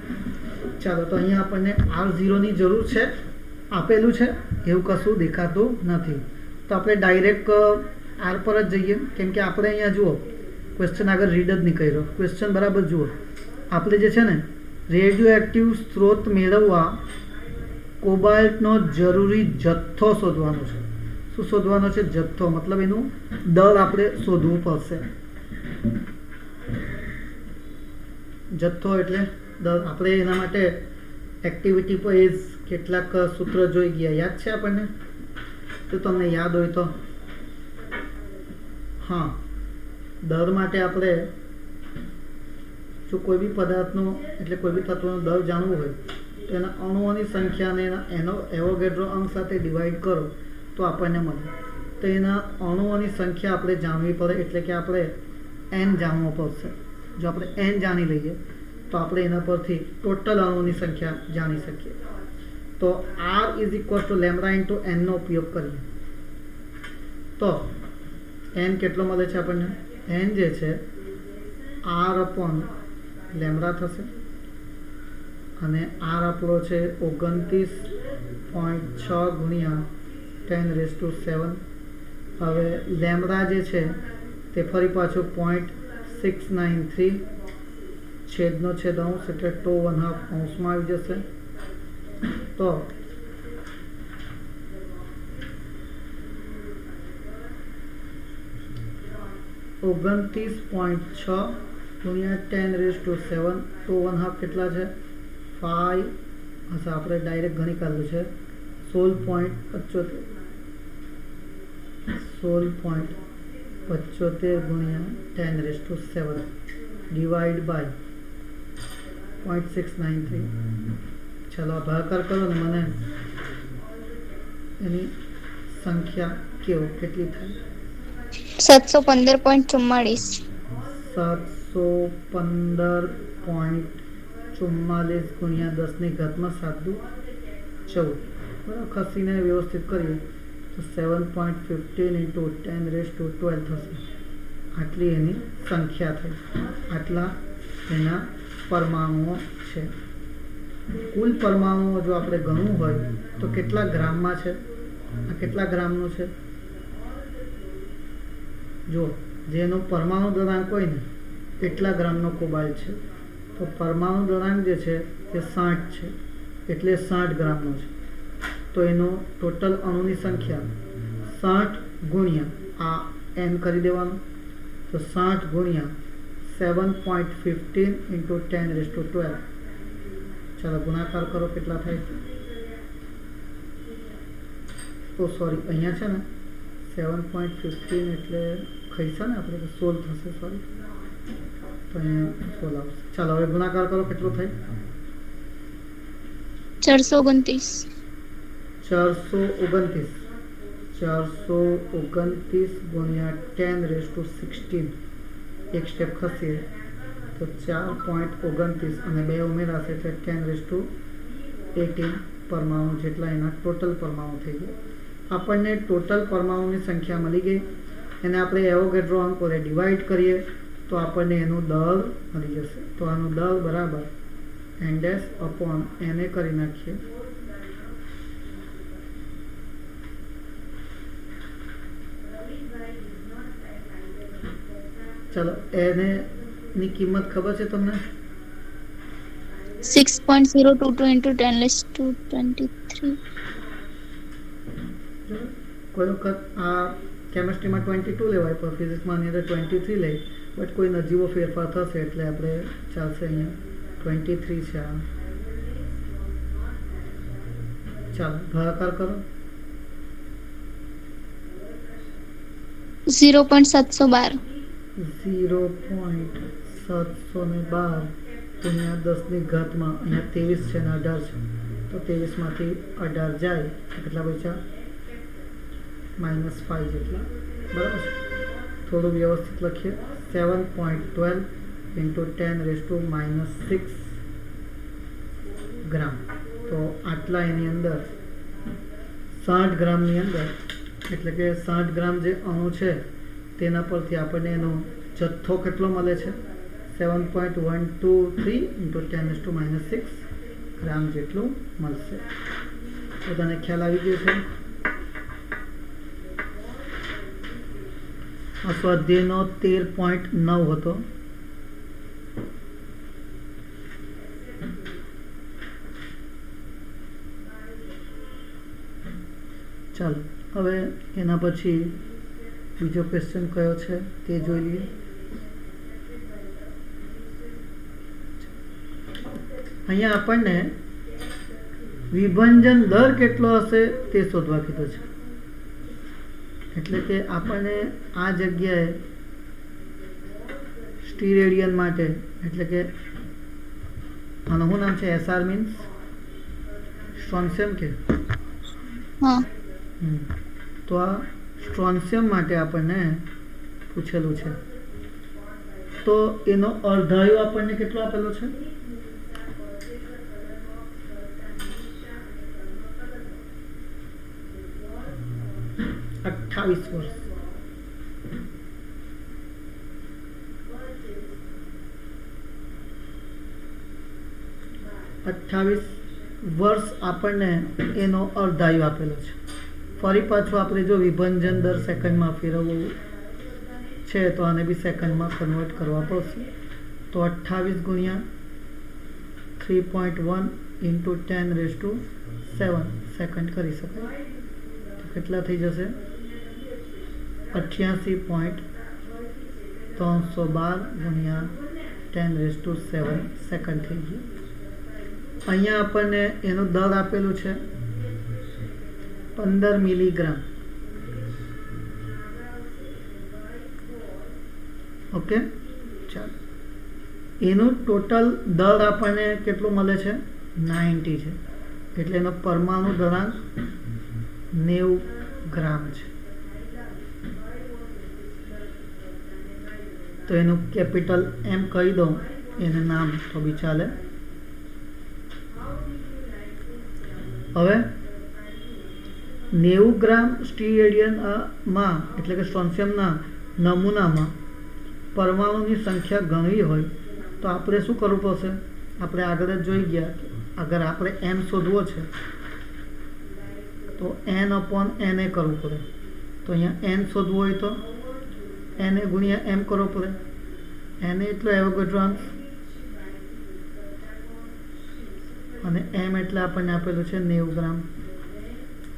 ચાલો, તો અહીંયા આપણને R0ની જરૂર છે, આપેલું છે, એવું કશું દેખાતું નથી. તો આપણે ડાયરેક્ટ R પર જ જઈએ, કેમ કે આપણે અહીંયા જુઓ ક્વેશ્ચન આગળ રીડ જ નહીં કર્યો. ક્વેશ્ચન બરાબર જુઓ, આપણે જે છે ને રેડિયો એક્ટિવ સ્ત્રોત મેળવવા કોબાલ્ટનો જરૂરી જથ્થો શોધવાનો છે. શું શોધવાનો છે? જથ્થો, મતલબ એનું દર આપણે શોધવું પડશે. જથ્થો એટલે દર. આપણે એના માટે એક્ટિવિટી પર એ કેટલાક સૂત્ર જોઈ ગયા, યાદ છે આપણને? તો તમને યાદ હોય તો હા, દર માટે આપણે જો કોઈ બી પદાર્થનો એટલે કોઈ બી તત્વનો દર જાણવું હોય તો એના અણુઓની સંખ્યાને એનો એવોગેડ્રો અંક સાથે ડિવાઈડ કરો તો આપણને મળે. તો એના અણુઓની સંખ્યા આપણે જાણવી પડે, એટલે કે આપણે n જાણવો પડશે. જો આપણે n જાણી લઈએ તો આપણે એના પરથી ટોટલ અણુઓની સંખ્યા જાણી શકીએ. તો R is equal to lambda into n નો ઉપયોગ કરીએ તો n કેટલો મળે છે આપણને? n જે છે R અપોન લેમડા થશે, અને R આપણો છે 29.6 ગુણ્યા 10⁻⁷. હવે લેમડા જે છે તે ફરી પાછું 0.693 છેદનો છેદ અંશ એટલે 2½ અંશમાં આવી જશે. તો $29.6 ગુણ્યા 10⁻⁷, 2½ કેટલા છે? 5 હશે. આપણે ડાયરેક્ટ ગણી કાઢવું છે. 16.75 ગુણ્યા 10⁻⁷ ડિવાઈડ બાય 0.693. ચાલો ભાગાકાર કરો ને મને એની સંખ્યા કેટલી થાય? 715.44. 715.44 ગુણ્યા 10⁻⁷ 14. બરાબર, ખસીને વ્યવસ્થિત કરીએ તો 7.15 ઇન્ટુ 10⁻12 થશે. આટલી એની સંખ્યા થઈ, આટલા એના પરમાણુઓ છે. કુલ પરમાણુઓ જો આપણે ગણવું હોય તો કેટલા ગ્રામમાં છે? આ કેટલા ગ્રામનું છે? જો જેનો પરમાણુ દળાંક હોય ને એટલા ગ્રામનો કોબાલ્ટ છે. તો પરમાણુ દળાંક જે છે તે 60 છે, એટલે 60 ગ્રામનો છે. તો એનો ટોટલ અણુની સંખ્યા 60 ગુણ્યા આ n કરી દેવાનું. તો 60 ગુણ્યા 7.15 ઇન્ટુ 10⁻12. ચાલો ગુણાકાર કરો, કેટલા થાય? ઓ સોરી, અહીંયા છે ને 7.15 એટલે ખઈશા ને આપણે 16 થશે, સોરી, તો અહીંયા 16 આવશે. ચાલો હવે ગુણાકાર કરો, કેટલો થાય? 429. 429 ગુણ્યા 10⁻16. એક સ્ટેપ ખસીએ તો 4.29 અને 2 ઉમેરાશે એટલે 10⁻18 પરમાણુ જેટલા એના ટોટલ પરમાણુ થઈ ગયા. આપણને ટોટલ પરમાણુની સંખ્યા મળી ગઈ. એને આપણે એવોગેડ્રો અંક વડે ડિવાઈડ કરીએ તો આપણને એનું દળ મળી જશે. તો આનું દળ બરાબર n' અપોન na કરી નાખીએ. ચાલો, એને ની કિંમત ખબર છે તમને? 6.022 into 10⁻23. કોઈ વખત આ કેમિસ્ટ્રીમાં 22 લેવાય પણ ફિઝિક્સમાં આની અંદર 23 લે, બટ કોઈ નજીવો ફેરફાર થશે એટલે આપણે ચાલશે. અહીંયા 23 છે આ. ચાલો ભાગાકાર કરો. 0.712. 0.712 ગુણ્યા 10⁻⁷. અહીંયા 23 છે અને 18 છે, તો 23માંથી 18 જાય કેટલા બચ્યા? -5 જેટલા. બરાબર છે. થોડું વ્યવસ્થિત લખીએ. 7.12 ઇન્ટુ 10⁻⁻6 ગ્રામ. તો આટલા એની અંદર 60 ગ્રામની અંદર એટલે કે 60 ગ્રામ જે અણુ છે તેના પરથી આપણને એનો જથ્થો કેટલો મળે છે 7.123 × 10⁻6 ગ્રામ જેટલું મળશે. બધાને ખ્યાલ આવી ગયો છે? આ સ્વાધ્યાયનો 13.9 હતો. ચાલો હવે એના પછી બીજો ક્વેશ્ચન કયો છે તે જોઈ લઈએ. અહીંયા આપણને વિભંજન દર કેટલો હશે તે શોધવા કીધું છે. એટલે કે આપણને આ જગ્યાએ સ્ટીરેડિયન માટે એટલે કે આનું શું નામ છે SR મીન્સ સ્ટ્રોન્સિયમ કે हाँ તો આ સ્ટ્રોન્સિયમ માટે આપણને પૂછેલું છે. તો એનો અર્ધાયુ આપણને કેટલો આપેલો છે 28 વર્ષ. વર્ષ આપણને એનો અર્ધાયુ આપેલો છે. ફરી પાછું આપણે જો વિભંજન દર સેકન્ડમાં ફેરવવું છે તો આને બી સેકન્ડમાં કન્વર્ટ કરવા પડશે. તો 28 ગુણ્યા 3.1 × 10⁻7 સેકન્ડ કરી શકાય. તો કેટલા થઈ જશે 88.312 ગુણ્યા 10⁻7 સેકન્ડ થઈ ગયું. અહીંયા આપણને એનું દર આપેલું છે 15 મિલીગ્રામ. ઓકે ચાલો એનું ટોટલ દર આપણને કેટલું મળે છે 90 છે. એટલે એનો પરમાણુ દળાંક 90 ગ્રામ છે. તો એનું કેપિટલ M કહી દઉં એનું નામ તો બી ચાલે. હવે 90 ગ્રામ સ્ટીરેડિયનમાં એટલે કે સ્ટ્રોન્સિયમના નમૂનામાં પરમાણુની સંખ્યા ગણવી હોય તો આપણે શું કરવું પડશે? આપણે આગળ જ જોઈ ગયા કે અગર આપણે M શોધવો છે તો N/Na કરવું પડે. તો અહીંયા N શોધવું હોય તો Na ગુણ્યા M કરવો પડે. Na એટલે એવોગાડ્રો અંશ અને M એટલે આપણને આપેલું છે 90 ગ્રામ.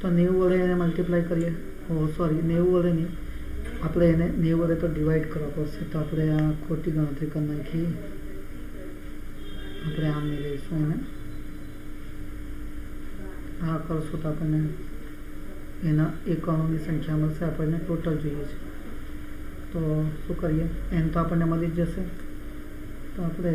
તો 90 વડે એને મલ્ટીપ્લાય કરીએ. સોરી 90 વડે નહીં, આપણે એને 90 વડે તો ડિવાઈડ કરવા પડશે. તો આપણે આ ખોટી ગણતરી કરી નાખીએ. આપણે આમ નહીં લઈશું એને આ કરશું તો આપણને એના એકમોની સંખ્યા મળશે. આપણને ટોટલ જોઈએ છે તો શું કરીએ? N તો આપણને મળી જ જશે. તો આપણે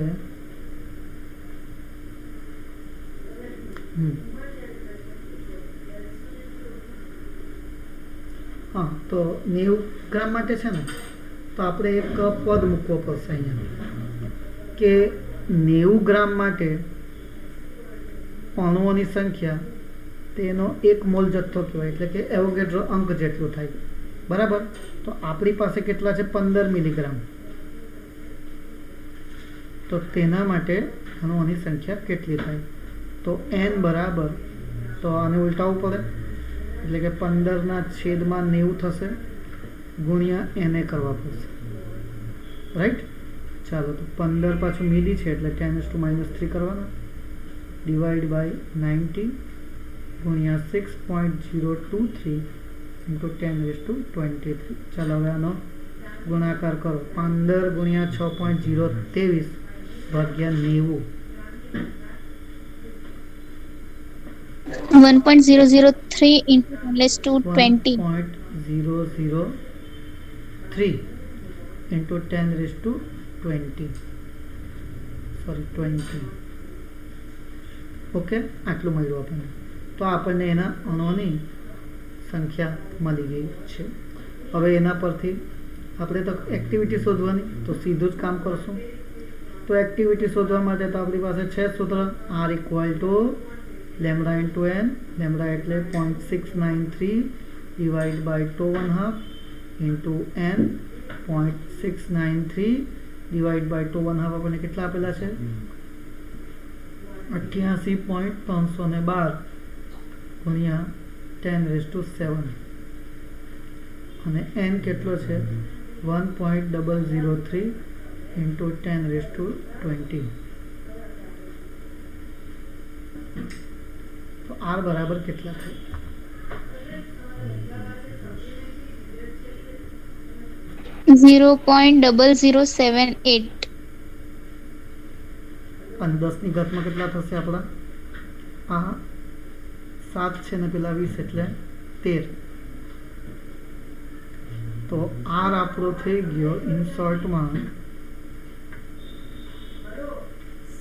હા તો 90 ગ્રામ માટે છે ને તો આપણે એક પદ મૂકવો પડશે અહીંયા કે 90 ગ્રામ માટે અણુઓની સંખ્યા તેનો 1 મોલ જથ્થો કહેવાય. એટલે કે એવોગાડ્રો અંક જેટલું થાય. બરાબર. તો આપણી પાસે કેટલા છે 15 મિલીગ્રામ. તો તેના માટે અણુઓની સંખ્યા કેટલી થાય? તો N બરાબર, તો આને ઉલટાવવું પડે એટલે કે 15/90 થશે ગુણ્યા Na કરવા પડશે. રાઈટ. ચાલો તો 15 પાછું મિલી છે એટલે 10⁻³ કરવાના ડિવાઈડ બાય 90 ગુણ્યા 6.023 × 10⁻23. ચાલો હવે આનો ગુણાકાર કરો. 15 ગુણ્યા 6.023 ભાગ્યા 90 1.003 × 10⁻20 1.003 × 10⁻20 સોરી 20. ઓકે આટલું મળ્યું આપણને. તો આપણને એના અણુઓની સંખ્યા મળી ગઈ છે. હવે એના પરથી આપણે તો એક્ટિવિટી શોધવાની, તો સીધું જ કામ કરશું. તો એક્ટિવિટી શોધવા માટે તો આપણી પાસે છે સૂત્ર R = lambda into N, lambda એટલે 0.693 divide by 2.5 into N, 0.693 divide by 2.5 આપણને કેટલા આપેલા છે? 88.312 ગુણ્યા 10⁻7 અને એન કેટલો છે? 1.003 ઇન્ટુ 10⁻20. તો આર બરાબર કેટલા થાય? 0.0078. અને 10 ની ઘાતમાં કેટલા થશે આપણા? આ 7 છે ને પેલા 20 એટલે 13. તો આર આપણો થઈ ગયો ઇન શોર્ટમાં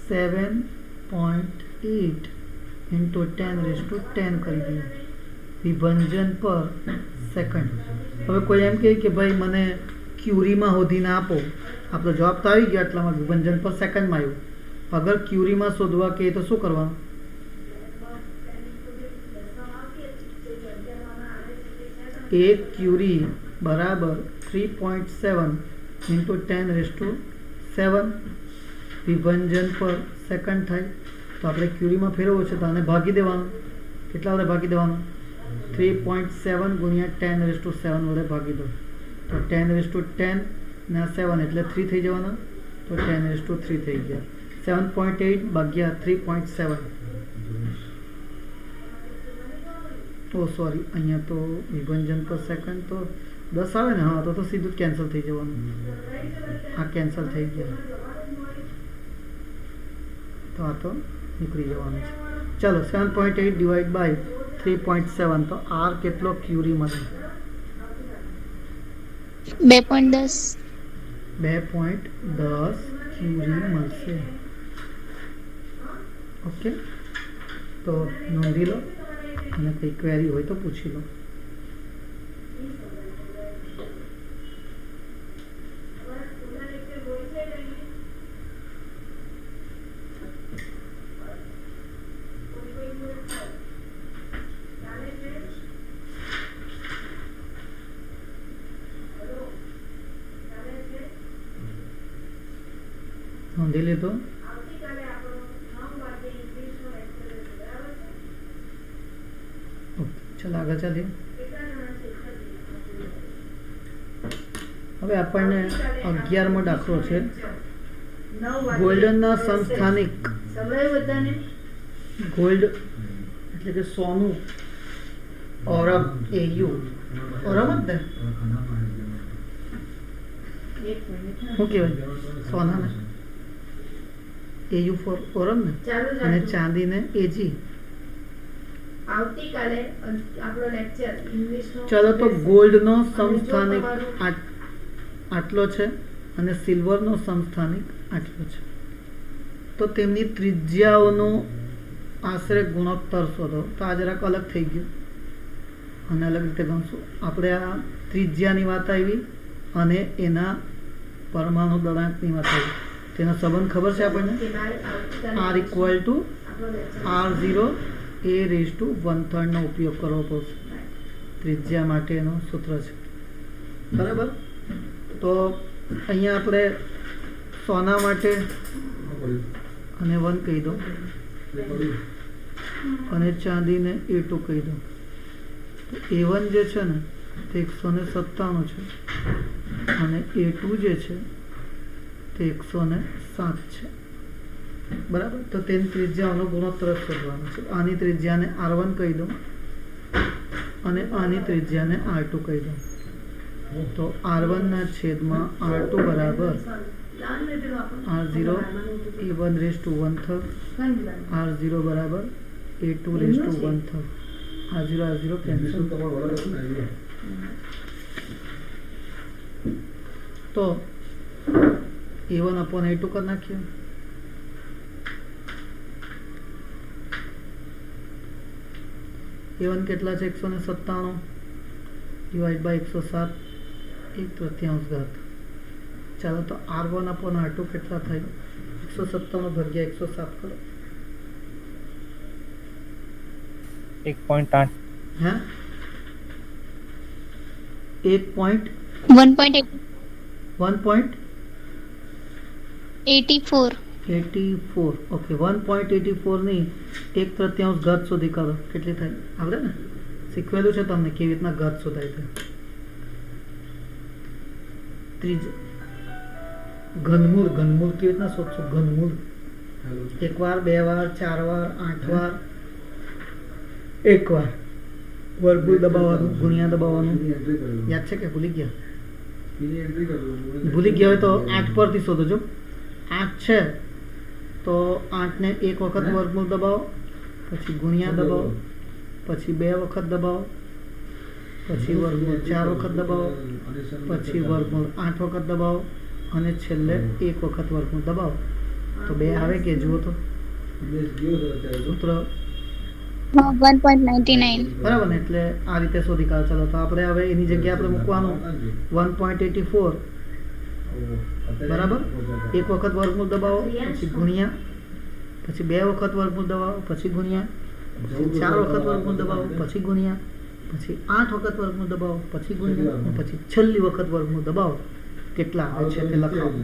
7.8 ઇન્ટુ 10⁻10 કરી દઈએ વિભંજન પર સેકન્ડ. હવે કોઈ એમ કહે કે ભાઈ મને ક્યુરીમાં શોધીને આપો, આપણો જવાબ તો આવી ગયો આટલામાં, વિભંજન પર સેકન્ડમાં આવ્યું. અગર ક્યુરીમાં શોધવા કહે તો શું કરવાનું? એક ક્યુરી બરાબર 3.7 ઇન્ટુ 10⁻7 વિભંજન પર સેકન્ડ થાય. તો આપણે ક્યુરીમાં ફેરવવું છે તો આને ભાગી દેવાનું. કેટલા વડે ભાગી દેવાનું? 3.7 ગુણ્યા 10⁻7 વડે ભાગી દો. તો 10⁻10 ના 7 એટલે 3 થઈ જવાના. તો 10⁻3 થઈ ગયા. 7.8 ભાગ્યા 3.7. ઓ સોરી, અહીંયા તો વિભંજન પર સેકન્ડ તો 10 આવે ને? હા, તો સીધું જ કેન્સલ થઈ જવાનું. આ કેન્સલ થઈ ગયા તો આ તો નીકળી જવાનું છે. ચાલો 7.8 ડિવાઈડ બાય 3.7 તો આર કેટલો ક્યુરી મળે? 2.10. 2.10 ક્યુરી મળશે. ઓકે, તો નોંધી લો અને કંઈ ક્વેરી હોય તો પૂછી લો. નોંધી લીધો? ચાલો આગળ ચાલીએ. હવે આપણને 11મો દાખલો છે. ગોલ્ડના સમસ્થાનિક, ગોલ્ડ એટલે કે સોનું, ઓરમ, એયુ ઓરમ જ ને? શું કહેવાય સોનાને? એયુ ફોર ઓરમ ને, અને ચાંદીને એજી. આવતીકાલે આપણો લેક્ચર ઇંગ્લિશનો. ચાલો, તો ગોલ્ડનો સમસ્થાનિક આટલો છે અને સિલ્વરનો સમસ્થાનિક આટલો છે. તો તેમની ત્રિજ્યાઓનો આશરે ગુણોત્તર શોધો. તો આ જરાક અલગ થઈ ગયું અને અલગ રીતે ગણશું આપણે. આ ત્રિજ્યાની વાત આવી અને એના પરમાણુ દળાંકની વાત આવી. તેનો સંબંધ ખબર છે આપણને? R equal to R0 a⁻1/3 નો ઉપયોગ કરવો પડશે. ત્રિજ્યા માટેનું સૂત્ર છે, બરાબર? તો અહીંયા આપણે સોના માટે અને 1 કહી દો અને ચાંદીને A2 કહી દો. તો A1 જે છે ને તે 197 છે અને A2 જે છે તે 107 છે, બરાબર? તો તેની ત્રિજ્યાઓનો ગુણોત્તર શોધવાનો છે. આની ત્રિજ્યાને R1 કહી દો અને આની ત્રિજ્યાને R2 કહી દો. તો R1 ના છેદમાં R2 બરાબર R0 a1/1/3, R0 બરાબર a2/1/3. R0 cancel. તો a1/a2 કરી નાખીએ. A1 કેટલા છે? 197 ડિવાઈડ બાય 107, 1/3 ઘાત. ચાલો, તો R1/R2 કેટલા થાય? 197 ભાગ્યા 107 કરો. 1.8 हैं 1.1.84 1.84 ઓકે 1.84 ની 1/3 ઘાત શોધી કાઢો કેટલી થાય આવડે ને શીખવેલું છે તમને કેવી રીતના ઘાત શોધાય છે ઘનમૂળ કેવી રીતના શોધશો ઘનમૂળ એક વાર બે વાર ચાર વાર 8 વાર એક વાર વર્ગમૂળ દબાવવાનું ગુણ્યા દબાવવાનું એન્ટ્રી કરેલું યાદ છે કે ભૂલી ગયા એની એન્ટ્રી કરેલું ભૂલી ગયા હોય તો 8 પરથી શોધો જો 8 છે તો 8 ને એક વખત વર્ગમૂળ દબાવો પછી ગુણ્યા દબાવો પછી 2 વખત દબાવો પછી વર્ગમૂળ 4 વખત દબાવો પછી વર્ગમૂળ 8 વખત દબાવો અને છેલ્લે એક વખત વર્ગમૂળ દબાવો તો 2 આવે કે જુઓ તો બેસ ગયો તો અત્યારે સૂત્ર 1.99 બરાબર ને એટલે આ રીતે શોધી કાઢો ચાલો તો આપણે હવે એની જગ્યાએ આપણે મૂકવાનું 1.84 બરાબર એક વખત વર્ગમૂળ દબાવો પછી ગુણ્યા પછી 2 વખત વર્ગમૂળ દબાવો પછી ગુણ્યા પછી 4 વખત વર્ગમૂળ દબાવો પછી ગુણ્યા પછી 8 વખત વર્ગમૂળ દબાવો પછી ગુણ્યા અને પછી છેલ્લી વખત વર્ગમૂળ દબાવો કેટલા આવે છે તે લખાવો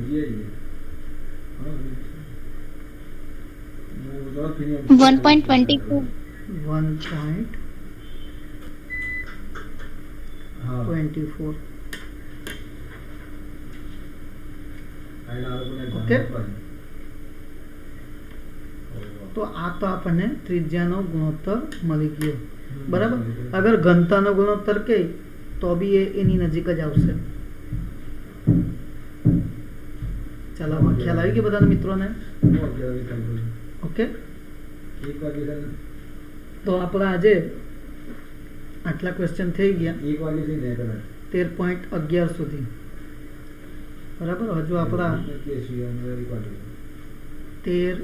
1.24 1.24 ઓકે તો આ તો આપણને ત્રિજ્યાનો ગુણોત્તર મળી ગયો બરાબર અગર ઘનતાનો ગુણોત્તર કે તો બી એ એની નજીક જ આવશે ચાલો આમાં ખ્યાલ આવી ગયો બધાના મિત્રોને ઓકે તો આપણા આજે આટલા ક્વેશ્ચન થઈ ગયા 13.11 સુધી બરાબર હજુ આપણા 13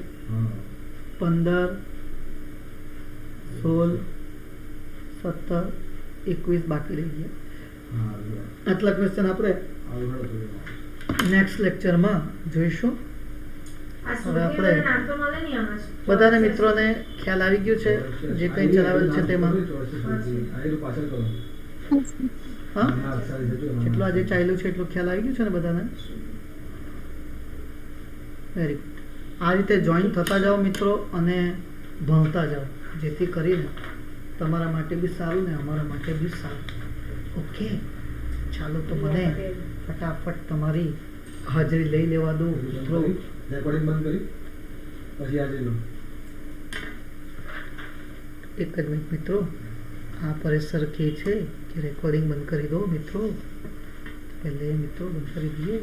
15 16 17 21 બાકી રહી ગયા આટલા ક્વેશ્ચન આપણે નેક્સ્ટ લેક્ચરમાં જોઈશું હવે આપણે બધાને મિત્રોને ખ્યાલ આવી ગયો છે જે કંઈ ચલાવેલ છે તેમાં હા જેટલું આજે ચાલ્યું છે એટલું ખ્યાલ આવી ગયું છે ને બધાને વેરી ગુડ આ રીતે જોઈન થતા જાઓ મિત્રો અને ભણતા જાઓ જેથી કરીને તમારા માટે બી સારું ને અમારા માટે બી સારું ઓકે ચાલો તો મને ફટાફટ તમારી હાજરી લઈ લેવા દો મિત્રો રેકોર્ડિંગ બંધ કરી પછી આજે લો એક જ મિનિટ મિત્રો આ પરેશ સર કહે છે કે રેકોર્ડિંગ બંધ કરી દો મિત્રો પહેલે મિત્રો બંધ કરી દઈએ